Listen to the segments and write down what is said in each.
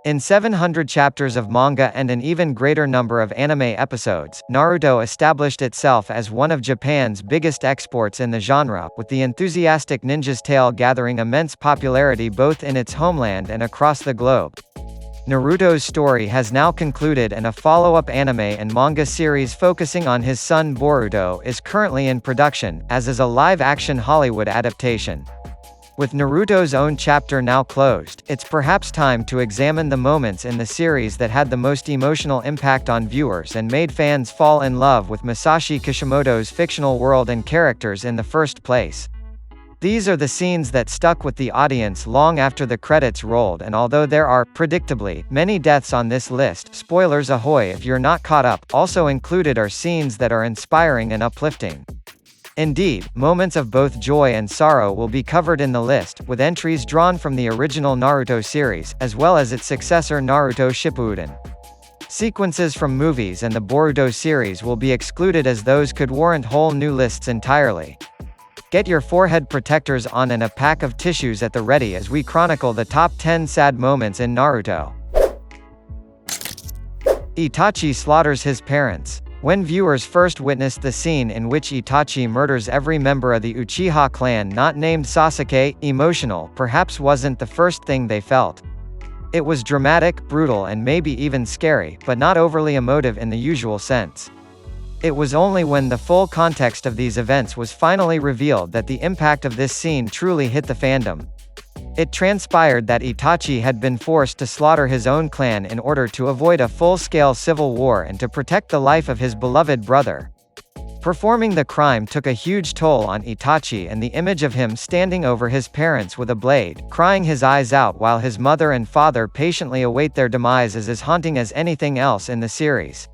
In 700 chapters of manga and an even greater number of anime episodes, Naruto established itself as one of Japan's biggest exports in the genre, with the enthusiastic ninja's tale gathering immense popularity both in its homeland and across the globe. Naruto's story has now concluded and a follow-up anime and manga series focusing on his son Boruto is currently in production, as is a live-action Hollywood adaptation. With Naruto's own chapter now closed, it's perhaps time to examine the moments in the series that had the most emotional impact on viewers and made fans fall in love with Masashi Kishimoto's fictional world and characters in the first place. These are the scenes that stuck with the audience long after the credits rolled, and although there are, predictably, many deaths on this list, spoilers ahoy if you're not caught up, also included are scenes that are inspiring and uplifting. Indeed, moments of both joy and sorrow will be covered in the list, with entries drawn from the original Naruto series, as well as its successor Naruto Shippuden. Sequences from movies and the Boruto series will be excluded, as those could warrant whole new lists entirely. Get your forehead protectors on and a pack of tissues at the ready as we chronicle the top 10 sad moments in Naruto. Itachi slaughters his parents. When viewers first witnessed the scene in which Itachi murders every member of the Uchiha clan not named Sasuke, emotional perhaps wasn't the first thing they felt. It was dramatic, brutal and maybe even scary, but not overly emotive in the usual sense. It was only when the full context of these events was finally revealed that the impact of this scene truly hit the fandom. It transpired that Itachi had been forced to slaughter his own clan in order to avoid a full-scale civil war and to protect the life of his beloved brother. Performing the crime took a huge toll on Itachi, and the image of him standing over his parents with a blade, crying his eyes out while his mother and father patiently await their demise is as haunting as anything else in the series.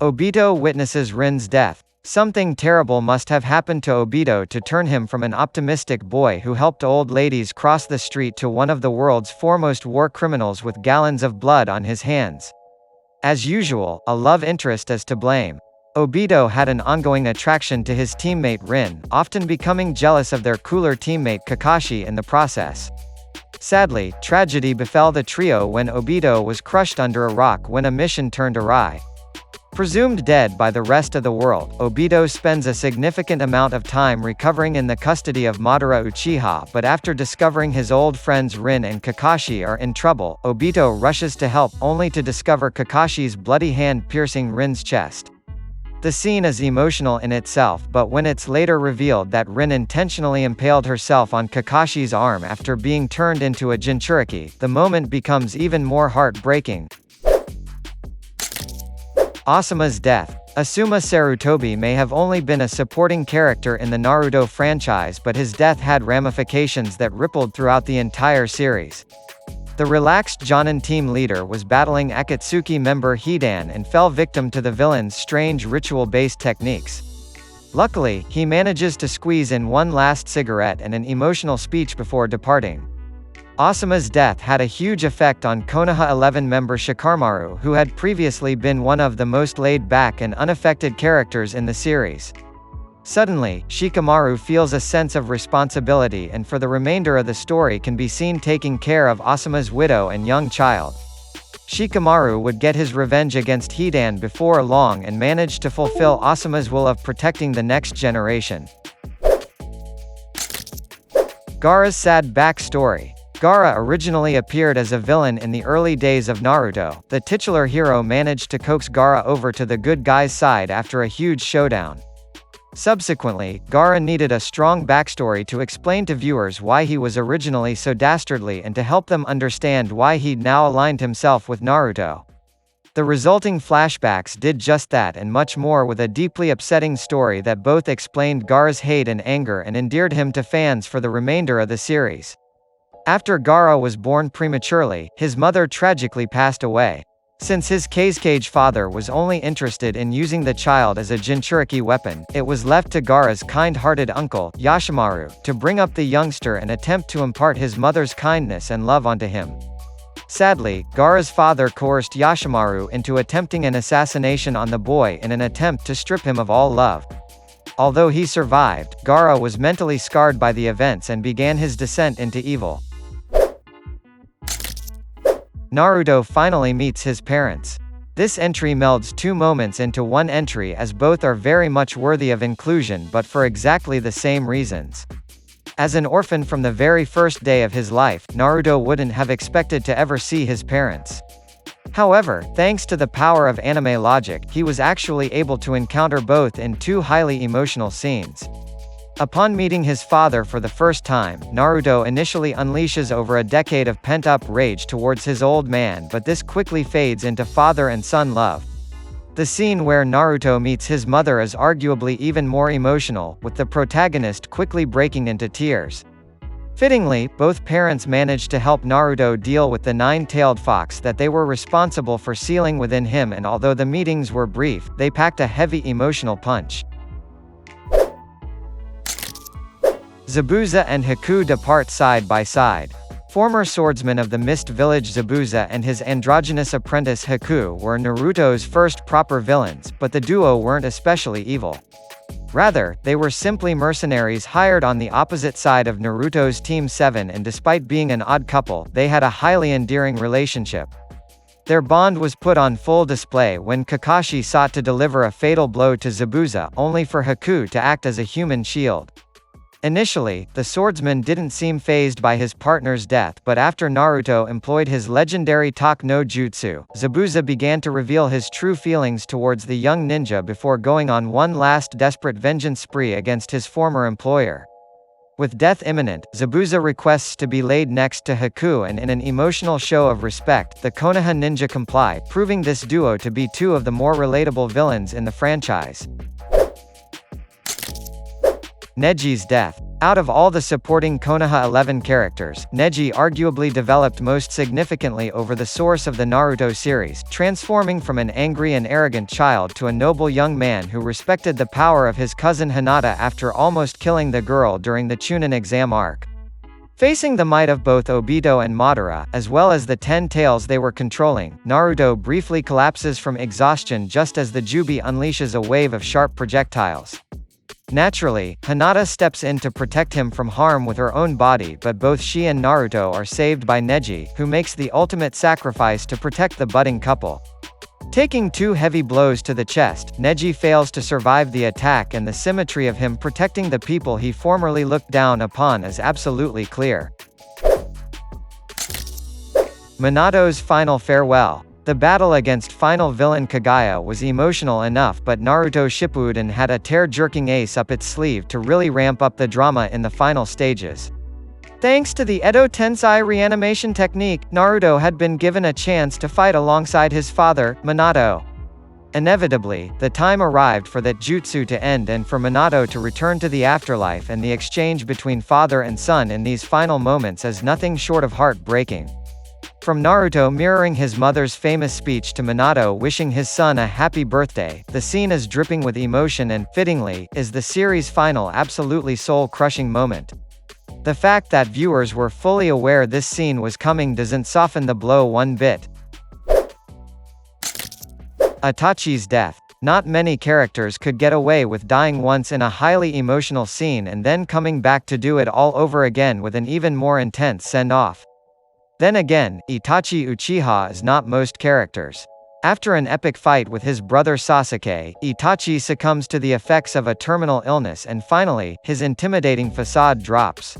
Obito witnesses Rin's death. Something terrible must have happened to Obito to turn him from an optimistic boy who helped old ladies cross the street to one of the world's foremost war criminals with gallons of blood on his hands. As usual, a love interest is to blame. Obito had an ongoing attraction to his teammate Rin, often becoming jealous of their cooler teammate Kakashi in the process. Sadly, tragedy befell the trio when Obito was crushed under a rock when a mission turned awry. Presumed dead by the rest of the world, Obito spends a significant amount of time recovering in the custody of Madara Uchiha, but after discovering his old friends Rin and Kakashi are in trouble, Obito rushes to help, only to discover Kakashi's bloody hand piercing Rin's chest. The scene is emotional in itself, but when it's later revealed that Rin intentionally impaled herself on Kakashi's arm after being turned into a Jinchuriki, the moment becomes even more heartbreaking. Asuma's death. Asuma Sarutobi may have only been a supporting character in the Naruto franchise, but his death had ramifications that rippled throughout the entire series. The relaxed Jonin team leader was battling Akatsuki member Hidan and fell victim to the villain's strange ritual-based techniques. Luckily, he manages to squeeze in one last cigarette and an emotional speech before departing. Asuma's death had a huge effect on Konoha 11 member Shikamaru, who had previously been one of the most laid-back and unaffected characters in the series. Suddenly, Shikamaru feels a sense of responsibility and for the remainder of the story can be seen taking care of Asuma's widow and young child. Shikamaru would get his revenge against Hidan before long and manage to fulfill Asuma's will of protecting the next generation. Gaara's sad backstory. Gaara originally appeared as a villain in the early days of Naruto. The titular hero managed to coax Gaara over to the good guys' side after a huge showdown. Subsequently, Gaara needed a strong backstory to explain to viewers why he was originally so dastardly and to help them understand why he'd now aligned himself with Naruto. The resulting flashbacks did just that and much more, with a deeply upsetting story that both explained Gaara's hate and anger and endeared him to fans for the remainder of the series. After Gaara was born prematurely, his mother tragically passed away. Since his Kazekage father was only interested in using the child as a Jinchuriki weapon, it was left to Gaara's kind-hearted uncle, Yashimaru, to bring up the youngster and attempt to impart his mother's kindness and love onto him. Sadly, Gaara's father coerced Yashimaru into attempting an assassination on the boy in an attempt to strip him of all love. Although he survived, Gaara was mentally scarred by the events and began his descent into evil. Naruto finally meets his parents. This entry melds two moments into one entry as both are very much worthy of inclusion but for exactly the same reasons. As an orphan from the very first day of his life, Naruto wouldn't have expected to ever see his parents. However, thanks to the power of anime logic, he was actually able to encounter both in two highly emotional scenes. Upon meeting his father for the first time, Naruto initially unleashes over a decade of pent-up rage towards his old man, but this quickly fades into father and son love. The scene where Naruto meets his mother is arguably even more emotional, with the protagonist quickly breaking into tears. Fittingly, both parents manage to help Naruto deal with the nine-tailed fox that they were responsible for sealing within him, and although the meetings were brief, they packed a heavy emotional punch. Zabuza and Haku depart side by side. Former swordsman of the Mist Village Zabuza and his androgynous apprentice Haku were Naruto's first proper villains, but the duo weren't especially evil. Rather, they were simply mercenaries hired on the opposite side of Naruto's Team 7, and despite being an odd couple, they had a highly endearing relationship. Their bond was put on full display when Kakashi sought to deliver a fatal blow to Zabuza, only for Haku to act as a human shield. Initially, the swordsman didn't seem fazed by his partner's death, but after Naruto employed his legendary Tak no Jutsu, Zabuza began to reveal his true feelings towards the young ninja before going on one last desperate vengeance spree against his former employer. With death imminent, Zabuza requests to be laid next to Haku, and in an emotional show of respect, the Konoha ninja comply, proving this duo to be two of the more relatable villains in the franchise. Neji's death. Out of all the supporting Konoha 11 characters, Neji arguably developed most significantly over the source of the Naruto series, transforming from an angry and arrogant child to a noble young man who respected the power of his cousin Hinata after almost killing the girl during the Chunin exam arc. Facing the might of both Obito and Madara, as well as the 10 tails they were controlling, Naruto briefly collapses from exhaustion just as the Jubi unleashes a wave of sharp projectiles. Naturally, Hinata steps in to protect him from harm with her own body, but both she and Naruto are saved by Neji, who makes the ultimate sacrifice to protect the budding couple. Taking two heavy blows to the chest, Neji fails to survive the attack, and the symmetry of him protecting the people he formerly looked down upon is absolutely clear. Minato's final farewell. The battle against final villain Kaguya was emotional enough, but Naruto Shippuden had a tear-jerking ace up its sleeve to really ramp up the drama in the final stages. Thanks to the Edo Tensei reanimation technique, Naruto had been given a chance to fight alongside his father, Minato. Inevitably, the time arrived for that jutsu to end and for Minato to return to the afterlife, and the exchange between father and son in these final moments is nothing short of heart-breaking. From Naruto mirroring his mother's famous speech to Minato wishing his son a happy birthday, the scene is dripping with emotion and, fittingly, is the series' final absolutely soul-crushing moment. The fact that viewers were fully aware this scene was coming doesn't soften the blow one bit. Itachi's death. Not many characters could get away with dying once in a highly emotional scene and then coming back to do it all over again with an even more intense send-off. Then again, Itachi Uchiha is not most characters. After an epic fight with his brother Sasuke, Itachi succumbs to the effects of a terminal illness, and finally, his intimidating facade drops.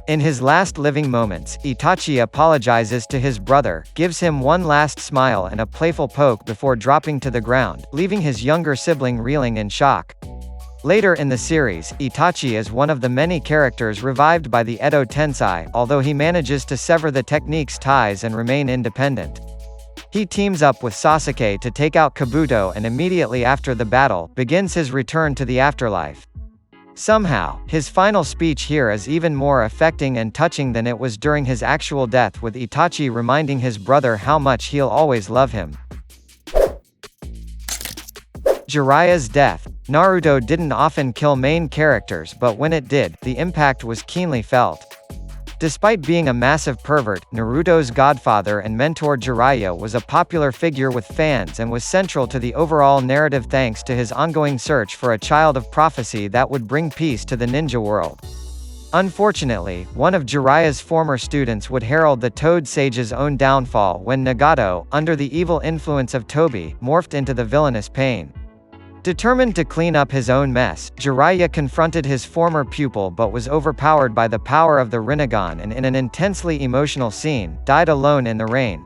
In his last living moments, Itachi apologizes to his brother, gives him one last smile and a playful poke before dropping to the ground, leaving his younger sibling reeling in shock. Later in the series, Itachi is one of the many characters revived by the Edo Tensei, although he manages to sever the technique's ties and remain independent. He teams up with Sasuke to take out Kabuto, and immediately after the battle, begins his return to the afterlife. Somehow, his final speech here is even more affecting and touching than it was during his actual death, with Itachi reminding his brother how much he'll always love him. Jiraiya's death. Naruto didn't often kill main characters, but when it did, the impact was keenly felt. Despite being a massive pervert, Naruto's godfather and mentor Jiraiya was a popular figure with fans and was central to the overall narrative thanks to his ongoing search for a child of prophecy that would bring peace to the ninja world. Unfortunately, one of Jiraiya's former students would herald the Toad Sage's own downfall when Nagato, under the evil influence of Toby, morphed into the villainous Pain. Determined to clean up his own mess, Jiraiya confronted his former pupil but was overpowered by the power of the Rinnegan and in an intensely emotional scene, died alone in the rain.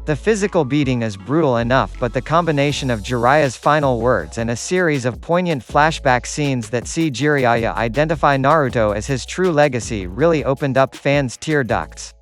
The physical beating is brutal enough, but the combination of Jiraiya's final words and a series of poignant flashback scenes that see Jiraiya identify Naruto as his true legacy really opened up fans' tear ducts.